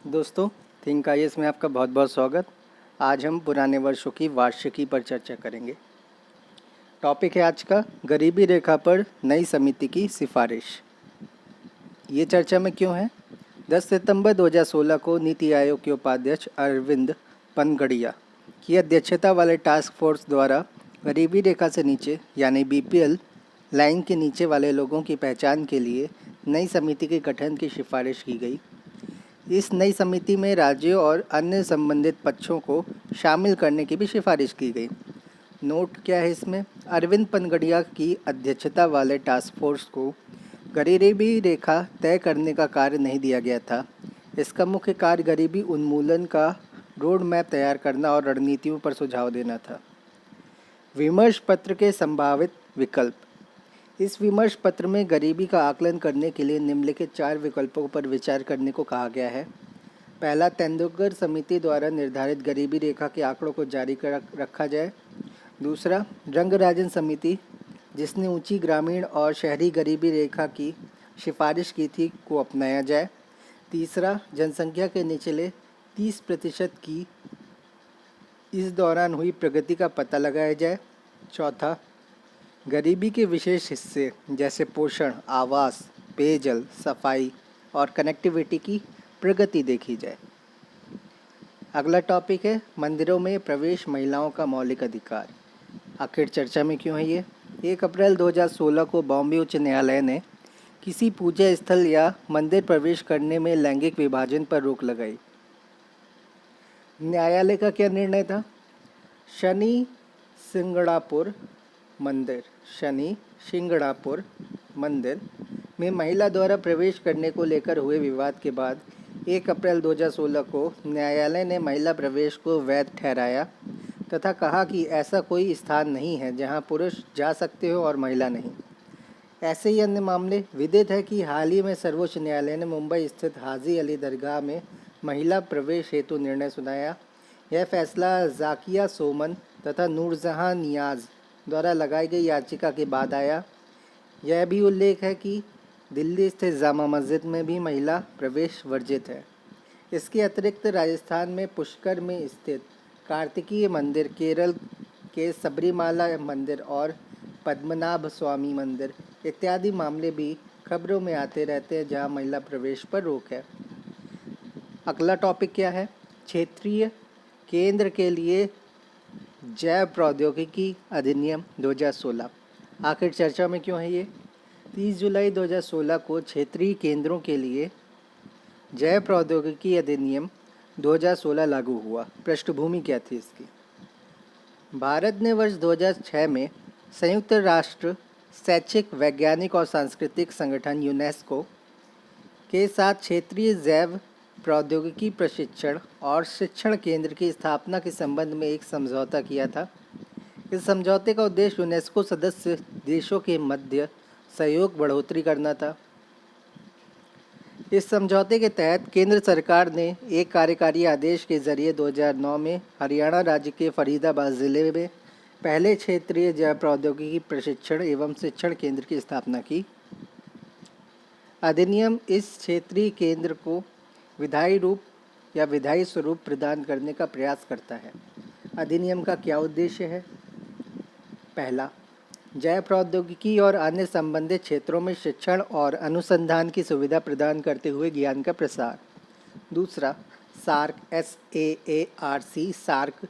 दोस्तों, think IAS में आपका बहुत बहुत स्वागत। आज हम पुराने वर्षों की वार्षिकी पर चर्चा करेंगे। टॉपिक है आज का गरीबी रेखा पर नई समिति की सिफारिश। ये चर्चा में क्यों है? 10 सितंबर 2016 को नीति आयोग के उपाध्यक्ष अरविंद पनगड़िया की अध्यक्षता वाले टास्क फोर्स द्वारा गरीबी रेखा से नीचे यानी बीपीएल लाइन के नीचे वाले लोगों की पहचान के लिए नई समिति के गठन की सिफारिश की गई। इस नई समिति में राज्यों और अन्य संबंधित पक्षों को शामिल करने की भी सिफारिश की गई। नोट क्या है इसमें? अरविंद पनगड़िया की अध्यक्षता वाले टास्क फोर्स को गरीबी रेखा तय करने का कार्य नहीं दिया गया था। इसका मुख्य कार्य गरीबी उन्मूलन का रोड मैप तैयार करना और रणनीतियों पर सुझाव देना था। विमर्श पत्र के संभावित विकल्प। इस विमर्श पत्र में गरीबी का आकलन करने के लिए निम्नलिखित 4 विकल्पों पर विचार करने को कहा गया है। पहला, तेंदुलकर समिति द्वारा निर्धारित गरीबी रेखा के आंकड़ों को जारी कर रखा जाए। दूसरा, रंगराजन समिति जिसने ऊंची ग्रामीण और शहरी गरीबी रेखा की सिफारिश की थी को अपनाया जाए। तीसरा, जनसंख्या के निचले 30% की इस दौरान हुई प्रगति का पता लगाया जाए। चौथा, गरीबी के विशेष हिस्से जैसे पोषण, आवास, पेयजल, सफाई और कनेक्टिविटी की प्रगति देखी जाए। अगला टॉपिक है मंदिरों में प्रवेश महिलाओं का मौलिक अधिकार। आखिर चर्चा में क्यों है ये? 1 अप्रैल 2016 को बॉम्बे उच्च न्यायालय ने किसी पूजा स्थल या मंदिर प्रवेश करने में लैंगिक विभाजन पर रोक लगाई। न्यायालय का क्या निर्णय था? शनि सिंगड़ापुर मंदिर में महिला द्वारा प्रवेश करने को लेकर हुए विवाद के बाद 1 अप्रैल 2016 को न्यायालय ने महिला प्रवेश को वैध ठहराया तथा कहा कि ऐसा कोई स्थान नहीं है जहां पुरुष जा सकते हो और महिला नहीं। ऐसे ही अन्य मामले। विदित है कि हाल ही में सर्वोच्च न्यायालय ने मुंबई स्थित हाजी अली दरगाह में महिला प्रवेश हेतु निर्णय सुनाया। यह फैसला जाकिया सोमन तथा नूरजहां नियाज़ द्वारा लगाई गई याचिका के बाद आया। यह भी उल्लेख है कि दिल्ली स्थित जामा मस्जिद में भी महिला प्रवेश वर्जित है। इसके अतिरिक्त राजस्थान में पुष्कर में स्थित कार्तिकीय मंदिर, केरल के सबरीमाला मंदिर और पद्मनाभ स्वामी मंदिर इत्यादि मामले भी खबरों में आते रहते हैं जहां महिला प्रवेश पर रोक है। अगला टॉपिक क्या है? क्षेत्रीय केंद्र के लिए जैव प्रौद्योगिकी अधिनियम 2016। आखिर चर्चा में क्यों है ये? 30 जुलाई 2016 को क्षेत्रीय केंद्रों के लिए जैव प्रौद्योगिकी अधिनियम 2016 लागू हुआ। पृष्ठभूमि क्या थी इसकी? भारत ने वर्ष 2006 में संयुक्त राष्ट्र शैक्षिक, वैज्ञानिक और सांस्कृतिक संगठन यूनेस्को के साथ क्षेत्रीय जैव प्रौद्योगिकी प्रशिक्षण और शिक्षण केंद्र की स्थापना के संबंध में एक समझौता किया था। इस समझौते का उद्देश्य यूनेस्को सदस्य देशों के मध्य सहयोग बढ़ोतरी करना था। इस समझौते के तहत केंद्र सरकार ने एक कार्यकारी आदेश के जरिए 2009 में हरियाणा राज्य के फरीदाबाद जिले में पहले क्षेत्रीय जैव प्रौद्योगिकी प्रशिक्षण एवं शिक्षण केंद्र की स्थापना की। अधिनियम इस क्षेत्रीय केंद्र को विधायी रूप या विधायी स्वरूप प्रदान करने का प्रयास करता है। अधिनियम का क्या उद्देश्य है? पहला, जैव प्रौद्योगिकी और अन्य संबंधित क्षेत्रों में शिक्षण और अनुसंधान की सुविधा प्रदान करते हुए ज्ञान का प्रसार। दूसरा, सार्क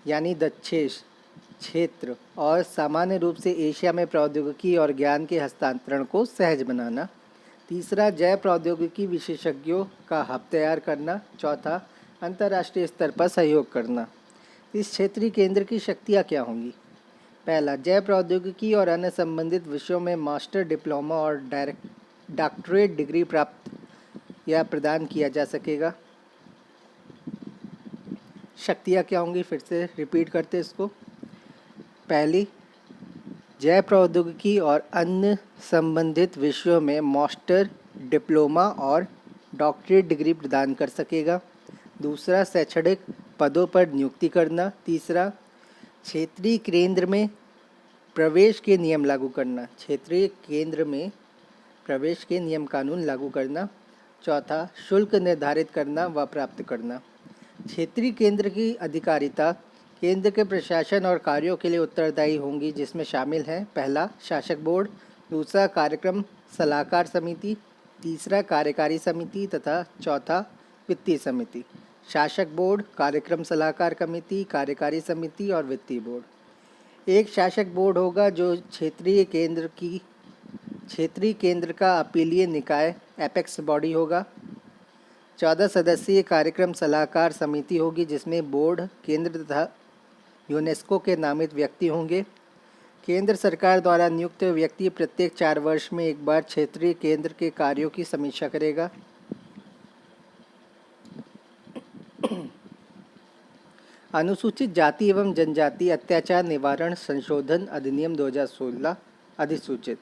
यानी दक्षेश क्षेत्र और सामान्य रूप से एशिया में प्रौद्योगिकी और ज्ञान के हस्तांतरण को सहज बनाना। तीसरा, जैव प्रौद्योगिकी विशेषज्ञों का हब तैयार करना। चौथा, अंतर्राष्ट्रीय स्तर पर सहयोग करना। इस क्षेत्रीय केंद्र की शक्तियाँ क्या होंगी? पहला, जैव प्रौद्योगिकी और अन्य संबंधित विषयों में मास्टर, डिप्लोमा और डॉक्टरेट डिग्री प्राप्त या प्रदान किया जा सकेगा। शक्तियाँ क्या होंगी? फिर से रिपीट करते इसको। पहली, जैव प्रौद्योगिकी और अन्य संबंधित विषयों में मास्टर, डिप्लोमा और डॉक्टरेट डिग्री प्रदान कर सकेगा। दूसरा, शैक्षणिक पदों पर नियुक्ति करना। तीसरा, क्षेत्रीय केंद्र में प्रवेश के नियम लागू करना। क्षेत्रीय केंद्र में प्रवेश के नियम कानून लागू करना। चौथा, शुल्क निर्धारित करना व प्राप्त करना। क्षेत्रीय केंद्र की अधिकारिता केंद्र के प्रशासन और कार्यों के लिए उत्तरदायी होंगी, जिसमें शामिल हैं: पहला, शासक बोर्ड; दूसरा, कार्यक्रम सलाहकार समिति; तीसरा, कार्यकारी समिति तथा चौथा, वित्तीय समिति। शासक बोर्ड, कार्यक्रम सलाहकार समिति, कार्यकारी समिति और वित्तीय बोर्ड। एक शासक बोर्ड होगा जो क्षेत्रीय केंद्र का अपीलीय निकाय एपेक्स बॉडी होगा। 14 सदस्यीय कार्यक्रम सलाहकार समिति होगी, जिसमें बोर्ड, केंद्र तथा यूनेस्को के नामित व्यक्ति होंगे। केंद्र सरकार द्वारा नियुक्त व्यक्ति प्रत्येक 4 वर्ष में एक बार क्षेत्रीय केंद्र के कार्यों की समीक्षा करेगा। अनुसूचित जाति एवं जनजाति अत्याचार निवारण संशोधन अधिनियम 2016 अधिसूचित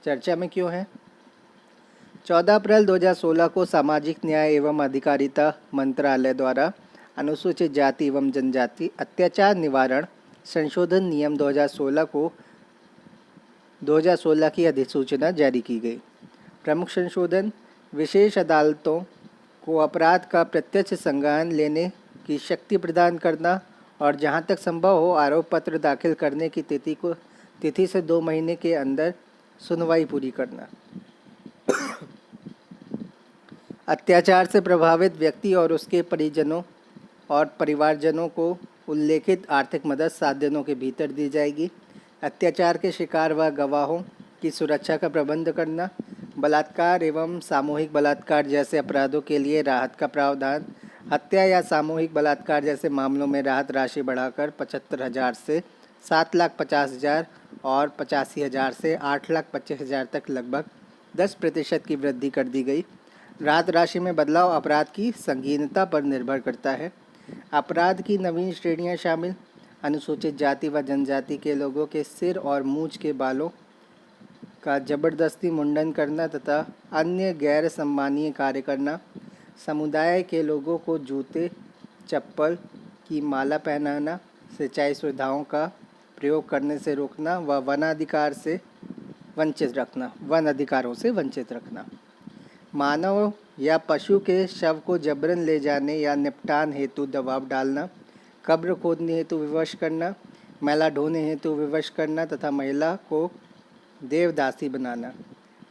चर्चा में क्यों है? 14 अप्रैल 2016 को सामाजिक न्याय एवं अधिकारिता मंत्रालय द्वारा अनुसूचित जाति एवं जनजाति अत्याचार निवारण संशोधन नियम 2016 की अधिसूचना जारी की गई। प्रमुख संशोधन: विशेष अदालतों को अपराध का प्रत्यक्ष संज्ञान लेने की शक्ति प्रदान करना और जहां तक संभव हो आरोप पत्र दाखिल करने की तिथि से 2 महीने के अंदर सुनवाई पूरी करना। अत्याचार से प्रभावित व्यक्ति और उसके परिजनों और परिवारजनों को उल्लेखित आर्थिक मदद 7 दिनों के भीतर दी जाएगी। अत्याचार के शिकार व गवाहों की सुरक्षा का प्रबंध करना। बलात्कार एवं सामूहिक बलात्कार जैसे अपराधों के लिए राहत का प्रावधान। हत्या या सामूहिक बलात्कार जैसे मामलों में राहत राशि बढ़ाकर 75,000 से 7,50,000 और 85,000 से 8,25,000 तक लगभग 10% की वृद्धि कर दी गई। राहत राशि में बदलाव अपराध की संगीनता पर निर्भर करता है। अपराध की नवीन श्रेणियां शामिल: अनुसूचित जाति व जनजाति के लोगों के सिर और मूंछ के बालों का जबरदस्ती मुंडन करना तथा अन्य गैर सम्मानीय कार्य करना। समुदाय के लोगों को जूते, चप्पल की माला पहनाना, सिंचाई सुविधाओं का प्रयोग करने से रोकना व वन अधिकारों से वंचित रखना। मानव या पशु के शव को जबरन ले जाने या निपटान हेतु दबाव डालना, कब्र खोदने हेतु विवश करना, मैला ढोने हेतु विवश करना तथा महिला को देवदासी बनाना।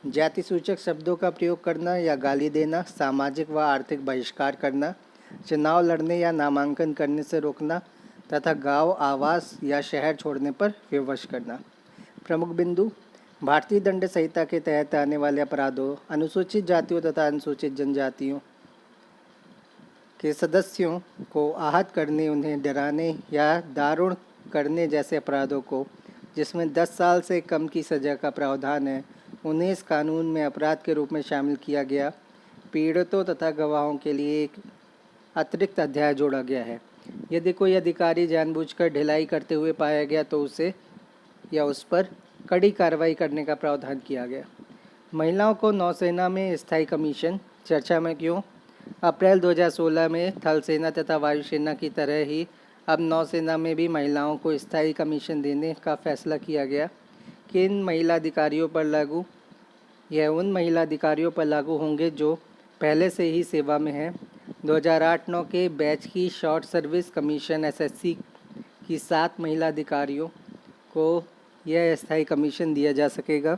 जाति सूचक शब्दों का प्रयोग करना या गाली देना, सामाजिक व आर्थिक बहिष्कार करना, चुनाव लड़ने या नामांकन करने से रोकना तथा गांव, आवास या शहर छोड़ने पर विवश करना। प्रमुख बिंदु: भारतीय दंड संहिता के तहत आने वाले अपराधों, अनुसूचित जातियों तथा अनुसूचित जनजातियों के सदस्यों को आहत करने, उन्हें डराने या दारुण करने जैसे अपराधों को, जिसमें 10 साल से कम की सज़ा का प्रावधान है, उन्हें इस कानून में अपराध के रूप में शामिल किया गया। पीड़ितों तथा गवाहों के लिए एक अतिरिक्त अध्याय जोड़ा गया है। यदि कोई अधिकारी जानबूझकर ढिलाई करते हुए पाया गया तो उसे या उस पर कड़ी कार्रवाई करने का प्रावधान किया गया। महिलाओं को नौसेना में स्थायी कमीशन चर्चा में क्यों? अप्रैल 2016 में थल सेना तथा वायुसेना की तरह ही अब नौसेना में भी महिलाओं को स्थायी कमीशन देने का फैसला किया गया। किन महिला अधिकारियों पर लागू? यह उन महिला अधिकारियों पर लागू होंगे जो पहले से ही सेवा में हैं। 2008-9 के बैच की शॉर्ट सर्विस कमीशन एसएससी की 7 महिला अधिकारियों को यह स्थायी कमीशन दिया जा सकेगा।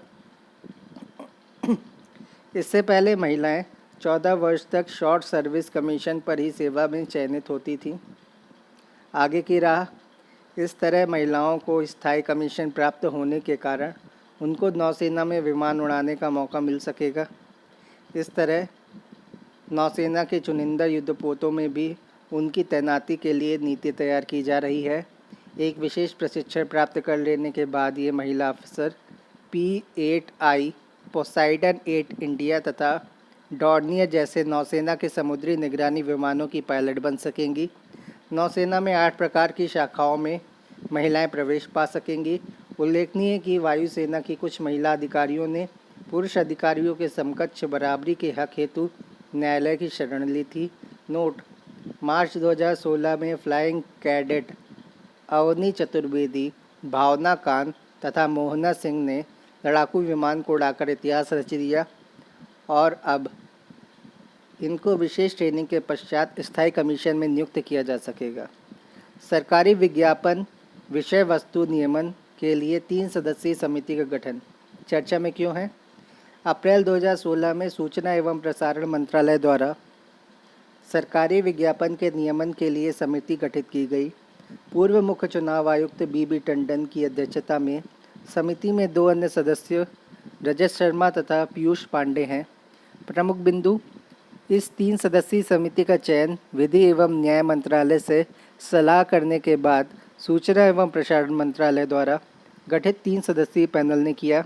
इससे पहले महिलाएं 14 वर्ष तक शॉर्ट सर्विस कमीशन पर ही सेवा में चयनित होती थीं। आगे की राह: इस तरह महिलाओं को स्थायी कमीशन प्राप्त होने के कारण उनको नौसेना में विमान उड़ाने का मौका मिल सकेगा। इस तरह नौसेना के चुनिंदा युद्धपोतों में भी उनकी तैनाती के लिए नीति तैयार की जा रही है। एक विशेष प्रशिक्षण प्राप्त कर लेने के बाद ये महिला अफसर P-8I, पोसाइडन 8 इंडिया तथा डॉर्नियर जैसे नौसेना के समुद्री निगरानी विमानों की पायलट बन सकेंगी। नौसेना में 8 प्रकार की शाखाओं में महिलाएं प्रवेश पा सकेंगी। उल्लेखनीय है कि वायुसेना की कुछ महिला अधिकारियों ने पुरुष अधिकारियों के समकक्ष बराबरी के हक हेतु न्यायालय की शरण ली थी। नोट: मार्च 2016 में फ्लाइंग कैडेट अवनी चतुर्वेदी, भावना कांत तथा मोहना सिंह ने लड़ाकू विमान को उड़ाकर इतिहास रच दिया और अब इनको विशेष ट्रेनिंग के पश्चात स्थायी कमीशन में नियुक्त किया जा सकेगा। सरकारी विज्ञापन विषय वस्तु नियमन के लिए 3 सदस्यीय समिति का गठन चर्चा में क्यों है? अप्रैल 2016 में सूचना एवं प्रसारण मंत्रालय द्वारा सरकारी विज्ञापन के नियमन के लिए समिति गठित की गई। पूर्व मुख्य चुनाव आयुक्त बी टंडन की अध्यक्षता में समिति में 2 अन्य सदस्य रजत शर्मा तथा पीयूष पांडे हैं। प्रमुख बिंदु: इस 3 सदस्यीय समिति का चयन विधि एवं न्याय मंत्रालय से सलाह करने के बाद सूचना एवं प्रसारण मंत्रालय द्वारा गठित 3 सदस्यीय पैनल ने किया।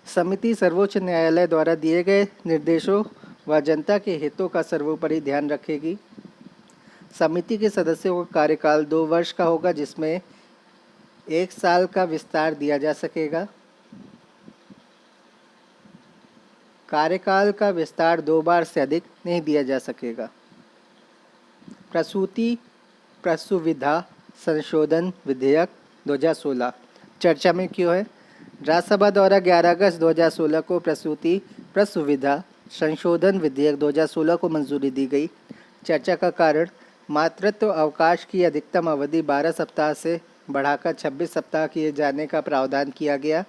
समिति सर्वोच्च न्यायालय द्वारा दिए गए निर्देशों व जनता के हितों का सर्वोपरि ध्यान रखेगी। समिति के सदस्यों का कार्यकाल 2 वर्ष का होगा, जिसमें 1 साल का विस्तार दिया जा सकेगा। कार्यकाल का विस्तार 2 बार से अधिक नहीं दिया जा सकेगा। प्रसूति प्रसुविधा संशोधन विधेयक 2016 चर्चा में क्यों है? राज्यसभा द्वारा 11 अगस्त 2016 को प्रसूति प्रसुविधा संशोधन विधेयक 2016 को मंजूरी दी गई। चर्चा का कारण मातृत्व अवकाश की अधिकतम अवधि 12 सप्ताह से बढ़ाकर 26 सप्ताह किए जाने का प्रावधान किया गया।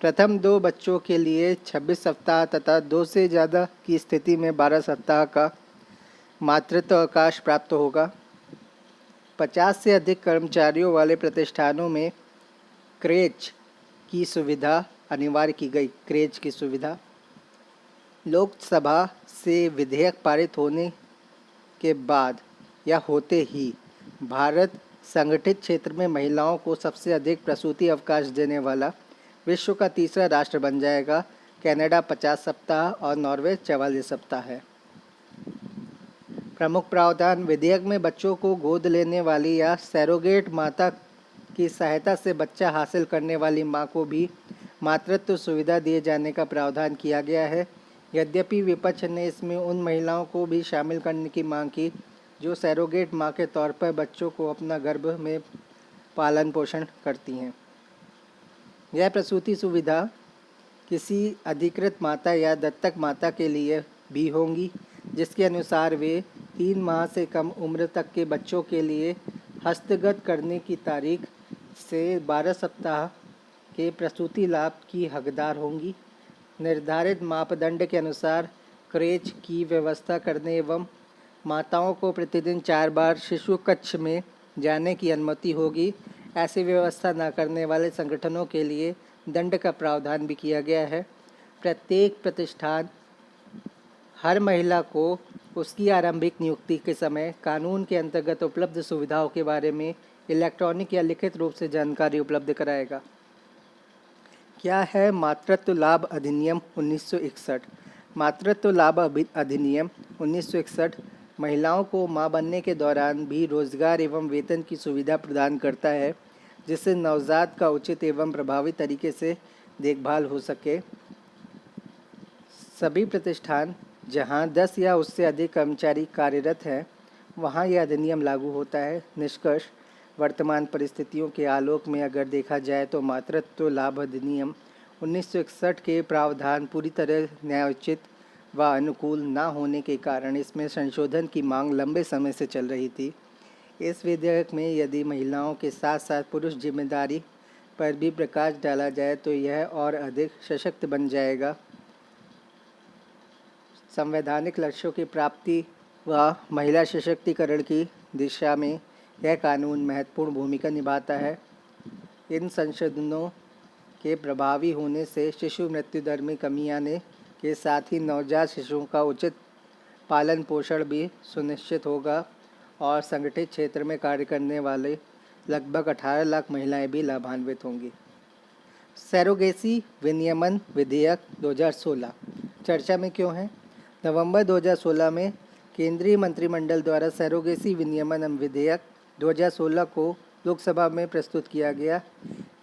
प्रथम 2 बच्चों के लिए 26 सप्ताह तथा 2 से ज़्यादा की स्थिति में 12 सप्ताह का मातृत्व अवकाश प्राप्त होगा। 50 से अधिक कर्मचारियों वाले प्रतिष्ठानों में क्रेच की सुविधा अनिवार्य की गई। क्रेच की सुविधा लोकसभा से विधेयक पारित होने के बाद या होते ही भारत संगठित क्षेत्र में महिलाओं को सबसे अधिक प्रसूति अवकाश देने वाला विश्व का तीसरा राष्ट्र बन जाएगा। कनाडा 50 सप्ताह और नॉर्वे 44 सप्ताह है। प्रमुख प्रावधान: विधेयक में बच्चों को गोद लेने वाली या सैरोगेट माता की सहायता से बच्चा हासिल करने वाली मां को भी मातृत्व सुविधा दिए जाने का प्रावधान किया गया है। यद्यपि विपक्ष ने इसमें उन महिलाओं को भी शामिल करने की मांग की जो सैरोगेट मां के तौर पर बच्चों को अपना गर्भ में पालन पोषण करती हैं। यह प्रसूति सुविधा किसी अधिकृत माता या दत्तक माता के लिए भी होंगी, जिसके अनुसार वे 3 माह से कम उम्र तक के बच्चों के लिए हस्तगत करने की तारीख से 12 सप्ताह के प्रसूति लाभ की हकदार होंगी। निर्धारित मापदंड के अनुसार क्रेच की व्यवस्था करने एवं माताओं को प्रतिदिन 4 बार शिशु कक्ष में जाने की अनुमति होगी। ऐसी व्यवस्था न करने वाले संगठनों के लिए दंड का प्रावधान भी किया गया है। प्रत्येक प्रतिष्ठान हर महिला को उसकी आरंभिक नियुक्ति के समय कानून के अंतर्गत उपलब्ध सुविधाओं के बारे में इलेक्ट्रॉनिक या लिखित रूप से जानकारी उपलब्ध कराएगा। क्या है मातृत्व लाभ अधिनियम 1961? मातृत्व लाभ अधिनियम 1961 महिलाओं को मां बनने के दौरान भी रोजगार एवं वेतन की सुविधा प्रदान करता है, जिससे नवजात का उचित एवं प्रभावी तरीके से देखभाल हो सके। सभी प्रतिष्ठान जहां 10 या उससे अधिक कर्मचारी कार्यरत हैं, वहां यह अधिनियम लागू होता है। निष्कर्ष: वर्तमान परिस्थितियों के आलोक में अगर देखा जाए तो मातृत्व लाभ अधिनियम 1961 के प्रावधान पूरी तरह न्यायोचित व अनुकूल न होने के कारण इसमें संशोधन की मांग लंबे समय से चल रही थी। इस विधेयक में यदि महिलाओं के साथ साथ पुरुष जिम्मेदारी पर भी प्रकाश डाला जाए तो यह और अधिक सशक्त बन जाएगा। संवैधानिक लक्ष्यों की प्राप्ति व महिला सशक्तिकरण की दिशा में यह कानून महत्वपूर्ण भूमिका निभाता है। इन संशोधनों के प्रभावी होने से शिशु मृत्यु दर में कमी आने के साथ ही नवजात शिशुओं का उचित पालन पोषण भी सुनिश्चित होगा और संगठित क्षेत्र में कार्य करने वाले लगभग 18 लाख महिलाएं भी लाभान्वित होंगी। सैरोगेसी विनियमन विधेयक 2016 चर्चा में क्यों है? नवंबर 2016 में केंद्रीय मंत्रिमंडल द्वारा सैरोगेसी विनियमन विधेयक 2016 को लोकसभा में प्रस्तुत किया गया।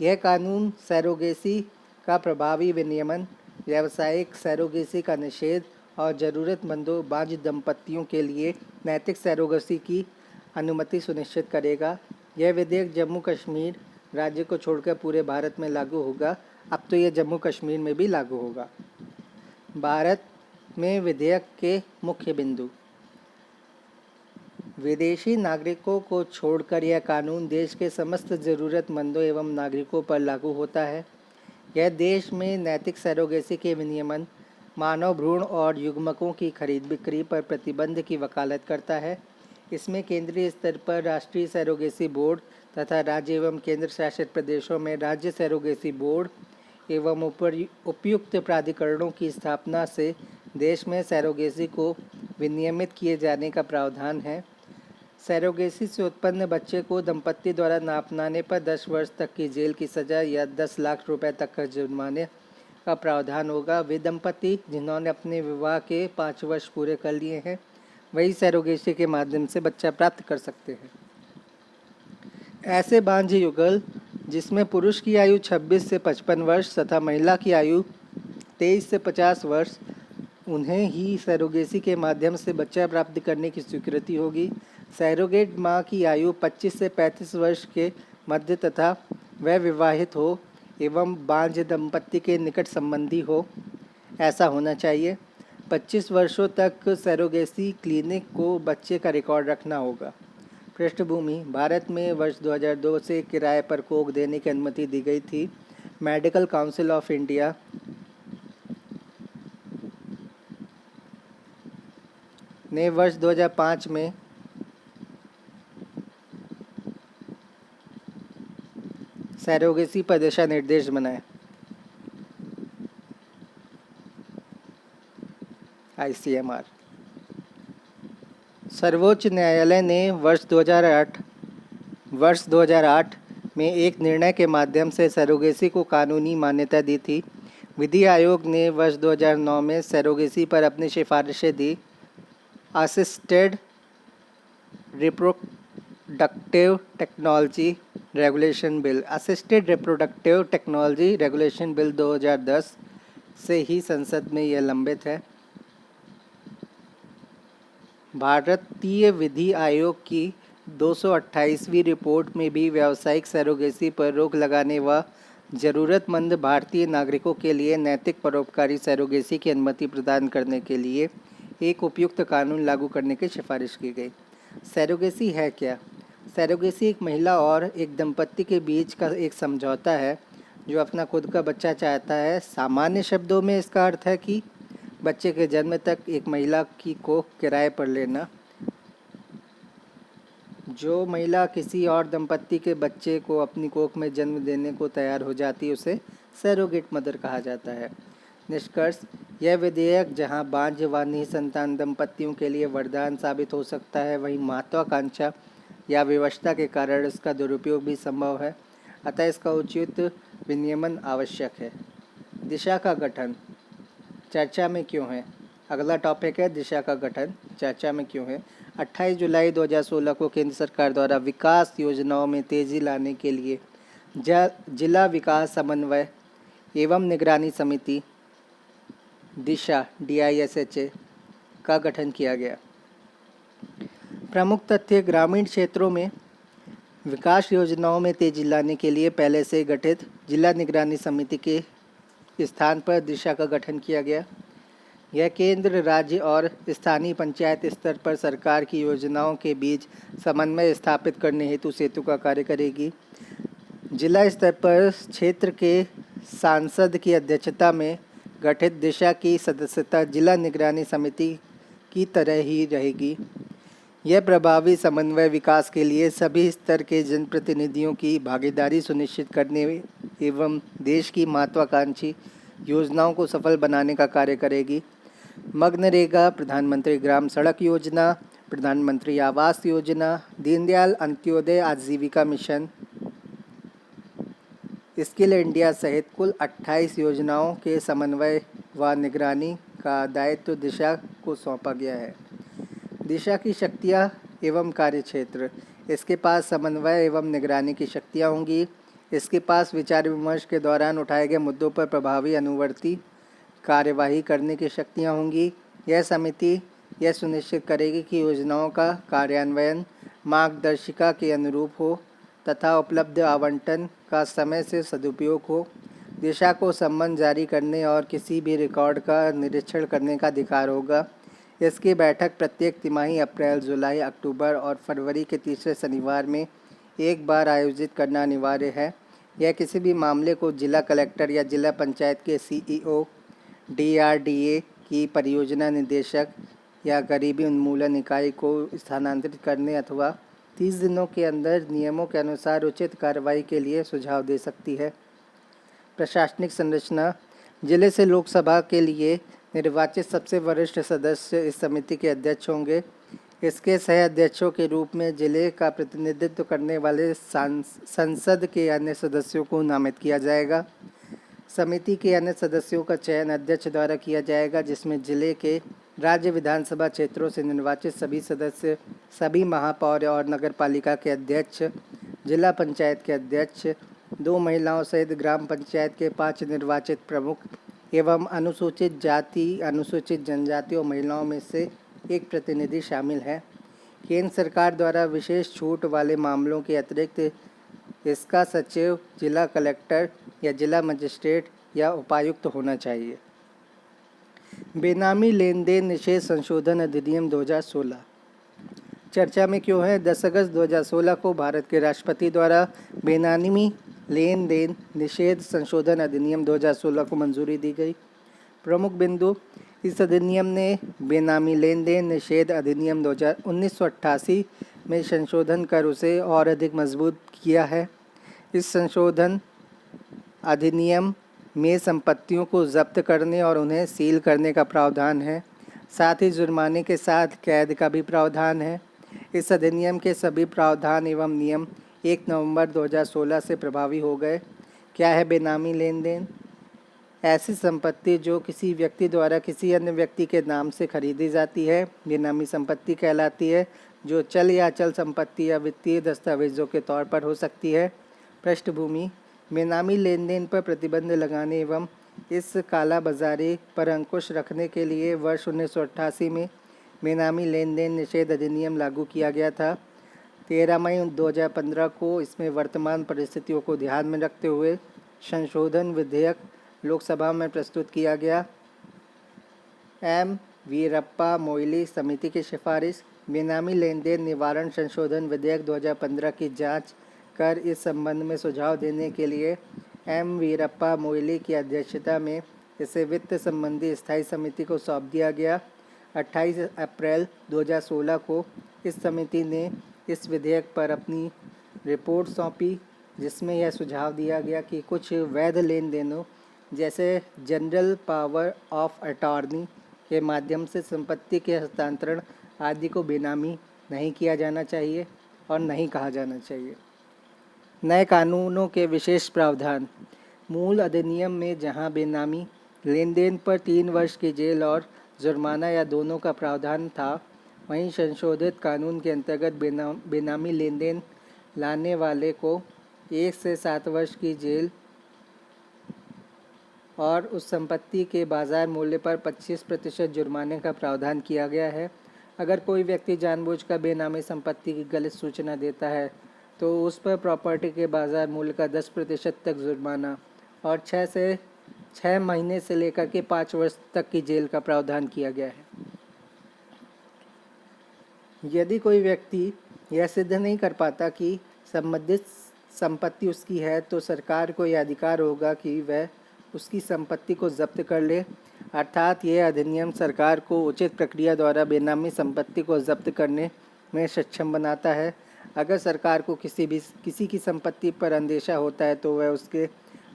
यह कानून सैरोगेसी का प्रभावी विनियमन, व्यावसायिक सैरोगेसी का निषेध और ज़रूरतमंदों बांझ दंपतियों के लिए नैतिक सैरोगेसी की अनुमति सुनिश्चित करेगा। यह विधेयक जम्मू कश्मीर राज्य को छोड़कर पूरे भारत में लागू होगा। अब तो यह जम्मू कश्मीर में भी लागू होगा। भारत में विधेयक के मुख्य बिंदु। विदेशी नागरिकों को छोड़कर यह कानून देश के समस्त ज़रूरतमंदों एवं नागरिकों पर लागू होता है। यह देश में नैतिक सरोगेसी के विनियमन, मानव भ्रूण और युग्मकों की खरीद बिक्री पर प्रतिबंध की वकालत करता है। इसमें केंद्रीय स्तर पर राष्ट्रीय सरोगेसी बोर्ड तथा राज्य एवं केंद्र शासित प्रदेशों में राज्य सरोगेसी बोर्ड एवं उपयुक्त प्राधिकरणों की स्थापना से देश में सरोगेसी को विनियमित किए जाने का प्रावधान है। सरोगेसी से उत्पन्न बच्चे को दंपत्ति द्वारा ना अपनाने पर 10 वर्ष तक की जेल की सज़ा या 10 लाख रुपए तक का जुर्माने का प्रावधान होगा। वे दंपत्ति जिन्होंने अपने विवाह के 5 वर्ष पूरे कर लिए हैं वही सरोगेसी के माध्यम से बच्चा प्राप्त कर सकते हैं। ऐसे बांझ युगल जिसमें पुरुष की आयु 26 से 55 वर्ष तथा महिला की आयु 23 से 50 वर्ष, उन्हें ही सरोगेसी के माध्यम से बच्चा प्राप्त करने की स्वीकृति होगी। सरोगेट माँ की आयु 25 से 35 वर्ष के मध्य तथा वह विवाहित हो एवं बांझ दंपत्ति के निकट संबंधी हो, ऐसा होना चाहिए। 25 वर्षों तक सरोगेसी क्लिनिक को बच्चे का रिकॉर्ड रखना होगा। पृष्ठभूमि: भारत में वर्ष 2002 से किराए पर कोख देने की अनुमति दी गई थी। मेडिकल काउंसिल ऑफ इंडिया ने वर्ष 2005 में सरोगेसी पर दिशा निर्देश बनाए। ICMR। सर्वोच्च न्यायालय ने वर्ष 2008 में एक निर्णय के माध्यम से सरोगेसी को कानूनी मान्यता दी थी। विधि आयोग ने वर्ष 2009 में सरोगेसी पर अपनी सिफारिशें दी। Assisted reproductive technology regulation bill 2010 से ही संसद में यह लंबित है। भारतीय विधि आयोग की 228वीं रिपोर्ट में भी व्यावसायिक सरोगेसी पर रोक लगाने व ज़रूरतमंद भारतीय नागरिकों के लिए नैतिक परोपकारी सरोगेसी की अनुमति प्रदान करने के लिए एक उपयुक्त कानून लागू करने की सिफारिश की गई। सरोगेसी है क्या? सरोगेसी एक महिला और एक दंपत्ति के बीच का एक समझौता है जो अपना खुद का बच्चा चाहता है। सामान्य शब्दों में इसका अर्थ है कि बच्चे के जन्म तक एक महिला की कोख किराए पर लेना। जो महिला किसी और दंपत्ति के बच्चे को अपनी कोख में जन्म देने को तैयार हो जाती है उसे सरोगेट मदर कहा जाता है। निष्कर्ष: यह विधेयक जहां बांझ व निसंतान दंपत्तियों के लिए वरदान साबित हो सकता है, वहीं महत्वाकांक्षा या विवशता के कारण इसका दुरुपयोग भी संभव है। अतः इसका उचित विनियमन आवश्यक है। दिशा का गठन चर्चा में क्यों है? अगला टॉपिक है दिशा का गठन चर्चा में क्यों है। 28 जुलाई 2016 को केंद्र सरकार द्वारा विकास योजनाओं में तेज़ी लाने के लिए जिला विकास समन्वय एवं निगरानी समिति दिशा DISHA का गठन किया गया। प्रमुख तथ्य: ग्रामीण क्षेत्रों में विकास योजनाओं में तेजी लाने के लिए पहले से गठित जिला निगरानी समिति के स्थान पर दिशा का गठन किया गया। यह केंद्र, राज्य और स्थानीय पंचायत स्तर पर सरकार की योजनाओं के बीच समन्वय स्थापित करने हेतु सेतु का कार्य करेगी। जिला स्तर पर क्षेत्र के सांसद की अध्यक्षता में गठित दिशा की सदस्यता जिला निगरानी समिति की तरह ही रहेगी। यह प्रभावी समन्वय विकास के लिए सभी स्तर के जनप्रतिनिधियों की भागीदारी सुनिश्चित करने एवं देश की महत्वाकांक्षी योजनाओं को सफल बनाने का कार्य करेगी। मनरेगा, प्रधानमंत्री ग्राम सड़क योजना, प्रधानमंत्री आवास योजना, दीनदयाल अंत्योदय आजीविका मिशन, स्किल इंडिया सहित कुल 28 योजनाओं के समन्वय व निगरानी का दायित्व दिशा को सौंपा गया है। दिशा की शक्तियाँ एवं कार्यक्षेत्र: इसके पास समन्वय एवं निगरानी की शक्तियाँ होंगी। इसके पास विचार विमर्श के दौरान उठाए गए मुद्दों पर प्रभावी अनुवर्ती कार्यवाही करने की शक्तियाँ होंगी। यह समिति यह सुनिश्चित करेगी कि योजनाओं का कार्यान्वयन मार्गदर्शिका के अनुरूप हो तथा उपलब्ध आवंटन का समय से सदुपयोग हो। दिशा को सम्मन जारी करने और किसी भी रिकॉर्ड का निरीक्षण करने का अधिकार होगा। इसकी बैठक प्रत्येक तिमाही अप्रैल, जुलाई, अक्टूबर और फरवरी के तीसरे शनिवार में एक बार आयोजित करना अनिवार्य है। यह किसी भी मामले को जिला कलेक्टर या जिला पंचायत के सीईओ, डीआरडीए की परियोजना निदेशक या गरीबी उन्मूलन इकाई को स्थानांतरित करने अथवा 30 दिनों के अंदर नियमों के अनुसार उचित कार्रवाई के लिए सुझाव दे सकती है। प्रशासनिक संरचना। जिले से लोकसभा के लिए निर्वाचित सबसे वरिष्ठ सदस्य इस समिति के अध्यक्ष होंगे। इसके सह अध्यक्षों के रूप में जिले का प्रतिनिधित्व करने वाले संसद के अन्य सदस्यों को नामित किया जाएगा। समिति के अन्य सदस्यों का चयन अध्यक्ष द्वारा किया जाएगा, जिसमें जिले के राज्य विधानसभा क्षेत्रों से निर्वाचित सभी सदस्य, सभी महापौर और नगरपालिका के अध्यक्ष, जिला पंचायत के अध्यक्ष, 2 महिलाओं सहित ग्राम पंचायत के 5 निर्वाचित प्रमुख एवं अनुसूचित जाति, अनुसूचित जनजाति और महिलाओं में से एक प्रतिनिधि शामिल है। केंद्र सरकार द्वारा विशेष छूट वाले मामलों के अतिरिक्त इसका सचिव जिला कलेक्टर या जिला मजिस्ट्रेट या उपायुक्त होना चाहिए। बेनामी लेन देन निषेध संशोधन अधिनियम 2016 चर्चा में क्यों है? 10 अगस्त 2016 को भारत के राष्ट्रपति द्वारा बेनामी लेन देन निषेध संशोधन अधिनियम 2016 को मंजूरी दी गई। प्रमुख बिंदु: इस अधिनियम ने बेनामी लेन देन निषेध अधिनियम 1988 में संशोधन कर उसे और अधिक मजबूत किया है। इस संशोधन अधिनियम में संपत्तियों को जब्त करने और उन्हें सील करने का प्रावधान है। साथ ही जुर्माने के साथ कैद का भी प्रावधान है। इस अधिनियम के सभी प्रावधान एवं नियम 1 नवंबर 2016 से प्रभावी हो गए। क्या है बेनामी लेन देन? ऐसी संपत्ति जो किसी व्यक्ति द्वारा किसी अन्य व्यक्ति के नाम से खरीदी जाती है, बेनामी संपत्ति कहलाती है, जो चल या अचल संपत्ति या वित्तीय दस्तावेजों के तौर पर हो सकती है। पृष्ठभूमि: बेनामी लेन देन पर प्रतिबंध लगाने एवं इस काला बाजारी पर अंकुश रखने के लिए वर्ष 1988 में बेनामी लेन देन निषेध अधिनियम लागू किया गया था। 13 मई 2015 को इसमें वर्तमान परिस्थितियों को ध्यान में रखते हुए संशोधन विधेयक लोकसभा में प्रस्तुत किया गया। एम वीरप्पा मोइली समिति की सिफारिश: बेनामी लेन देन निवारण संशोधन विधेयक 2015 की जांच कर इस संबंध में सुझाव देने के लिए एम वीरप्पा मोइली की अध्यक्षता में इसे वित्त संबंधी स्थायी समिति को सौंप दिया गया। 28 अप्रैल 2016 को इस समिति ने इस विधेयक पर अपनी रिपोर्ट सौंपी, जिसमें यह सुझाव दिया गया कि कुछ वैध लेन देनों जैसे जनरल पावर ऑफ अटॉर्नी के माध्यम से संपत्ति के हस्तांतरण आदि को बेनामी नहीं किया जाना चाहिए और नहीं कहा जाना चाहिए। नए कानूनों के विशेष प्रावधान: मूल अधिनियम में जहां बेनामी लेन देन पर 3 वर्ष की जेल और जुर्माना या दोनों का प्रावधान था, वहीं संशोधित कानून के अंतर्गत बेनामी लेन देन लाने वाले को 1 से 7 वर्ष की जेल और उस संपत्ति के बाजार मूल्य पर 25% जुर्माने का प्रावधान किया गया है। अगर कोई व्यक्ति जानबूझकर बेनामी संपत्ति की गलत सूचना देता है तो उस पर प्रॉपर्टी के बाजार मूल्य का 10% तक जुर्माना और 6 महीने से लेकर के 5 वर्ष तक की जेल का प्रावधान किया गया है। यदि कोई व्यक्ति यह सिद्ध नहीं कर पाता कि संबंधित संपत्ति उसकी है, तो सरकार को यह अधिकार होगा कि वह उसकी संपत्ति को जब्त कर ले। अर्थात यह अधिनियम सरकार को उचित प्रक्रिया द्वारा बेनामी संपत्ति को जब्त करने में सक्षम बनाता है। अगर सरकार को किसी की संपत्ति पर अंदेशा होता है तो वह उसके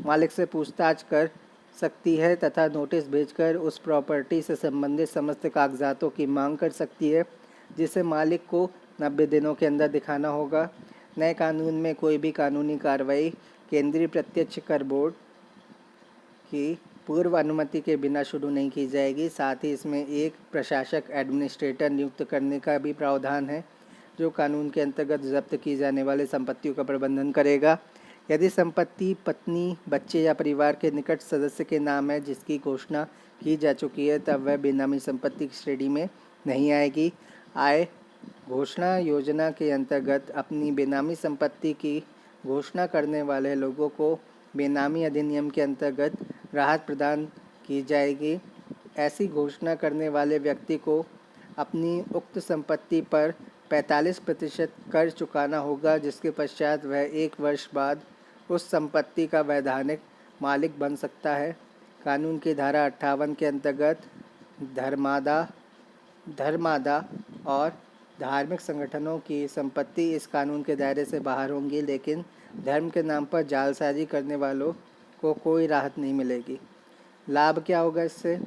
मालिक से पूछताछ कर सकती है तथा नोटिस भेजकर उस प्रॉपर्टी से संबंधित समस्त कागजातों की मांग कर सकती है, जिसे मालिक को 90 दिनों के अंदर दिखाना होगा। नए कानून में कोई भी कानूनी कार्रवाई केंद्रीय प्रत्यक्ष कर बोर्ड की पूर्व अनुमति के बिना शुरू नहीं की जाएगी। साथ ही इसमें एक प्रशासक एडमिनिस्ट्रेटर नियुक्त करने का भी प्रावधान है, जो कानून के अंतर्गत जब्त की जाने वाली संपत्तियों का प्रबंधन करेगा। यदि संपत्ति पत्नी, बच्चे या परिवार के निकट सदस्य के नाम है जिसकी घोषणा की जा चुकी है, तब वह बेनामी संपत्ति की श्रेणी में नहीं आएगी। आय घोषणा योजना के अंतर्गत अपनी बेनामी संपत्ति की घोषणा करने वाले लोगों को बेनामी अधिनियम के अंतर्गत राहत प्रदान की जाएगी। ऐसी घोषणा करने वाले व्यक्ति को अपनी उक्त संपत्ति पर 45% कर चुकाना होगा, जिसके पश्चात वह 1 वर्ष बाद उस संपत्ति का वैधानिक मालिक बन सकता है। कानून की धारा 58 के अंतर्गत धर्मादा और धार्मिक संगठनों की संपत्ति इस कानून के दायरे से बाहर होंगी, लेकिन धर्म के नाम पर जालसाजी करने वालों को कोई राहत नहीं मिलेगी। लाभ क्या होगा इससे?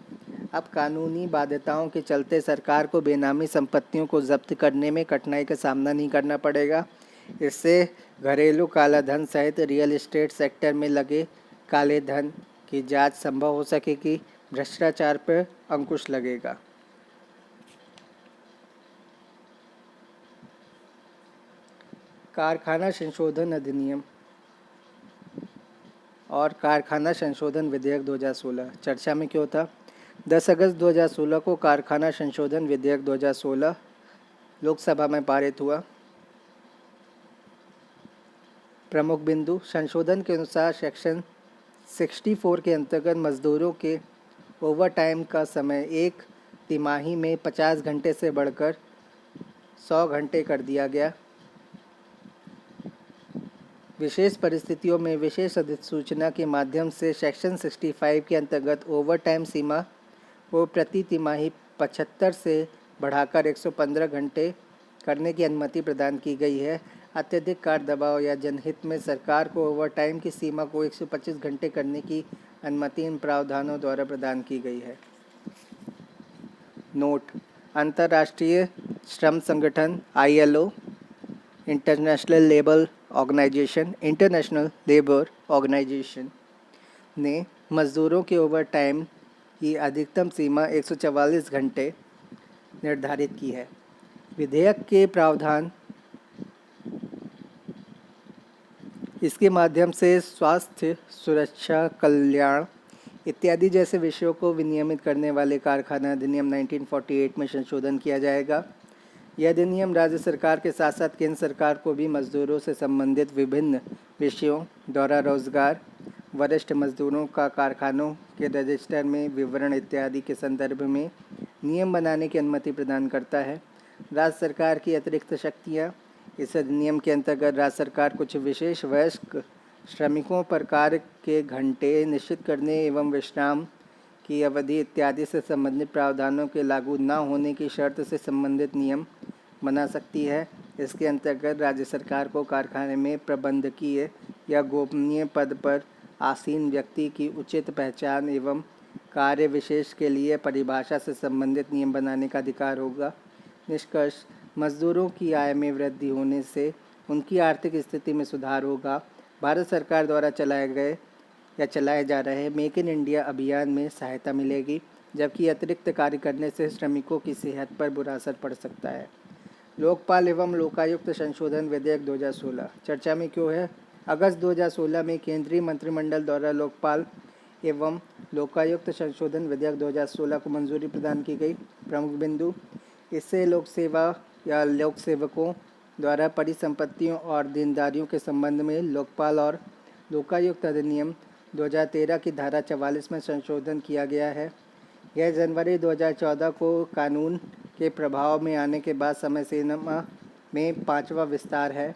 अब कानूनी बाध्यताओं के चलते सरकार को बेनामी संपत्तियों को जब्त करने में कठिनाई का सामना नहीं करना पड़ेगा। इससे घरेलू काला धन सहित रियल एस्टेट सेक्टर में लगे काले धन की जांच संभव हो सकेगी। भ्रष्टाचार पर अंकुश लगेगा। कारखाना संशोधन अधिनियम और कारखाना संशोधन विधेयक 2016 चर्चा में क्यों था? 10 अगस्त 2016 को कारखाना संशोधन विधेयक 2016 लोकसभा में पारित हुआ। प्रमुख बिंदु: संशोधन के अनुसार सेक्शन 64 के अंतर्गत मजदूरों के ओवरटाइम का समय एक तिमाही में 50 घंटे से बढ़कर 100 घंटे कर दिया गया। विशेष परिस्थितियों में विशेष अधिसूचना के माध्यम से सेक्शन 65 के अंतर्गत ओवरटाइम सीमा को प्रति तिमाही 75 से बढ़ाकर 115 घंटे करने की अनुमति प्रदान की गई है। अत्यधिक कार्य दबाव या जनहित में सरकार को ओवरटाइम की सीमा को 125 घंटे करने की अनुमति इन प्रावधानों द्वारा प्रदान की गई है। नोट: अंतर्राष्ट्रीय श्रम संगठन ILO इंटरनेशनल लेबर ऑर्गेनाइजेशन ने मजदूरों के ओवरटाइम की अधिकतम सीमा 144 घंटे निर्धारित की है। विधेयक के प्रावधान इसके माध्यम से स्वास्थ्य, सुरक्षा, कल्याण इत्यादि जैसे विषयों को विनियमित करने वाले कारखाना अधिनियम 1948 में संशोधन किया जाएगा। यह अधिनियम राज्य सरकार के साथ साथ केंद्र सरकार को भी मजदूरों से संबंधित विभिन्न विषयों द्वारा रोजगार, वरिष्ठ मजदूरों का कारखानों के रजिस्टर में विवरण इत्यादि के संदर्भ में नियम बनाने की अनुमति प्रदान करता है। राज्य सरकार की अतिरिक्त शक्तियाँ: इस अधिनियम के अंतर्गत राज्य सरकार कुछ विशेष वयस्क श्रमिकों पर कार्य के घंटे निश्चित करने एवं विश्राम की अवधि इत्यादि से संबंधित प्रावधानों के लागू न होने की शर्त से संबंधित नियम बना सकती है। इसके अंतर्गत राज्य सरकार को कारखाने में प्रबंधकीय या गोपनीय पद पर आसीन व्यक्ति की उचित पहचान एवं कार्य विशेष के लिए परिभाषा से संबंधित नियम बनाने का अधिकार होगा। निष्कर्ष: मजदूरों की आय में वृद्धि होने से उनकी आर्थिक स्थिति में सुधार होगा। भारत सरकार द्वारा चलाए जा रहे मेक इन इंडिया अभियान में सहायता मिलेगी, जबकि अतिरिक्त कार्य करने से श्रमिकों की सेहत पर बुरा असर पड़ सकता है। लोकपाल एवं लोकायुक्त संशोधन विधेयक 2016 चर्चा में क्यों है? अगस्त 2016 में केंद्रीय मंत्रिमंडल द्वारा लोकपाल एवं लोकायुक्त संशोधन विधेयक 2016 को मंजूरी प्रदान की गई। प्रमुख बिंदु: इससे लोक सेवा या लोक सेवकों द्वारा परिसंपत्तियों और देनदारियों के संबंध में लोकपाल और लोकायुक्त अधिनियम 2013 की धारा 44 में संशोधन किया गया है। यह जनवरी 2014 को कानून के प्रभाव में आने के बाद समय सीमा में 5वां विस्तार है।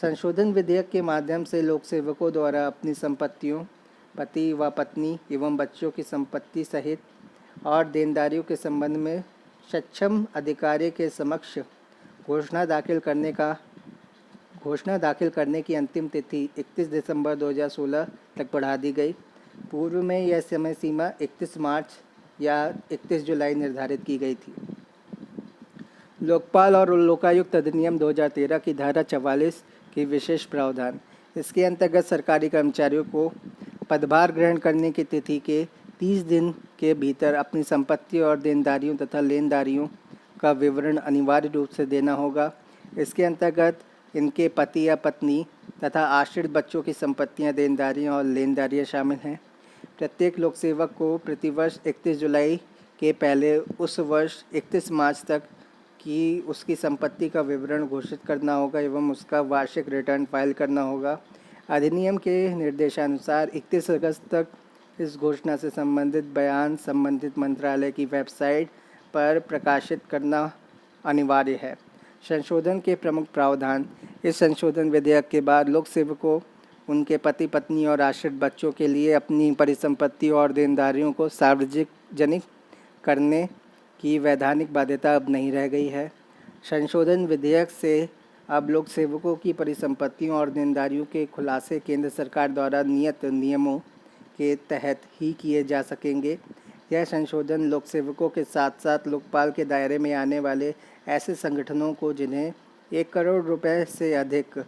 संशोधन विधेयक के माध्यम से लोक सेवकों द्वारा अपनी संपत्तियों, पति व पत्नी एवं बच्चों की संपत्ति सहित और देनदारियों के संबंध में सक्षम अधिकारी के समक्ष घोषणा दाखिल करने की अंतिम तिथि 31 दिसंबर 2016 तक बढ़ा दी गई। पूर्व में यह समय सीमा 31 मार्च या 31 जुलाई निर्धारित की गई थी। लोकपाल और लोकायुक्त अधिनियम 2013 की धारा 44 की विशेष प्रावधान: इसके अंतर्गत सरकारी कर्मचारियों को पदभार ग्रहण करने की तिथि के 30 दिन के भीतर अपनी संपत्ति और देनदारियों तथा लेनदारियों का विवरण अनिवार्य रूप से देना होगा। इसके अंतर्गत इनके पति या पत्नी तथा आश्रित बच्चों की संपत्तियां, देनदारियां और लेनदारियां शामिल हैं। प्रत्येक लोक सेवक को प्रतिवर्ष 31 जुलाई के पहले उस वर्ष 31 मार्च तक की उसकी संपत्ति का विवरण घोषित करना होगा एवं उसका वार्षिक रिटर्न फाइल करना होगा। अधिनियम के निर्देशानुसार 31 अगस्त तक इस घोषणा से संबंधित बयान संबंधित मंत्रालय की वेबसाइट पर प्रकाशित करना अनिवार्य है। संशोधन के प्रमुख प्रावधान। इस संशोधन विधेयक के बाद लोक सेवकों, उनके पति पत्नी और आश्रित बच्चों के लिए अपनी परिसंपत्ति और देनदारियों को सार्वजनिक करने की वैधानिक बाध्यता अब नहीं रह गई है। संशोधन विधेयक से अब लोक सेवकों की परिसंपत्तियों और देनदारियों के खुलासे केंद्र सरकार द्वारा नियत नियमों के तहत ही किए जा सकेंगे। यह संशोधन लोक सेवकों के साथ साथ लोकपाल के दायरे में आने वाले ऐसे संगठनों को जिन्हें 1 करोड़ रुपए से अधिक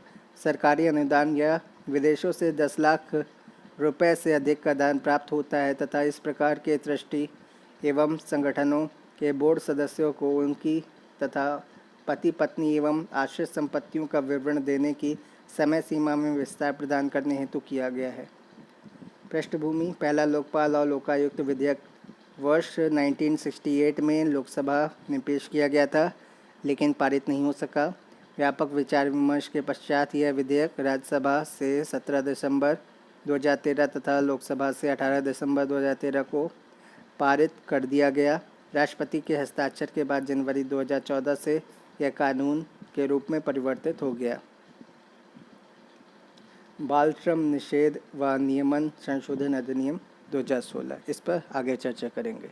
सरकारी अनुदान या विदेशों से 10 लाख रुपए से अधिक का दान प्राप्त होता है तथा इस प्रकार के ट्रस्टी एवं संगठनों के बोर्ड सदस्यों को उनकी तथा पति पत्नी एवं आश्रित संपत्तियों का विवरण देने की समय सीमा में विस्तार प्रदान करने हेतु किया गया है। पृष्ठभूमि। पहला लोकपाल और लोकायुक्त विधेयक वर्ष 1968 में लोकसभा में पेश किया गया था, लेकिन पारित नहीं हो सका। व्यापक विचार विमर्श के पश्चात यह विधेयक राज्यसभा से 17 दिसंबर 2013 तथा लोकसभा से 18 दिसंबर 2013 को पारित कर दिया गया। राष्ट्रपति के हस्ताक्षर के बाद जनवरी 2014 से यह कानून के रूप में परिवर्तित हो गया। बाल श्रम निषेध व नियमन संशोधन अधिनियम 2016, इस पर आगे चर्चा करेंगे।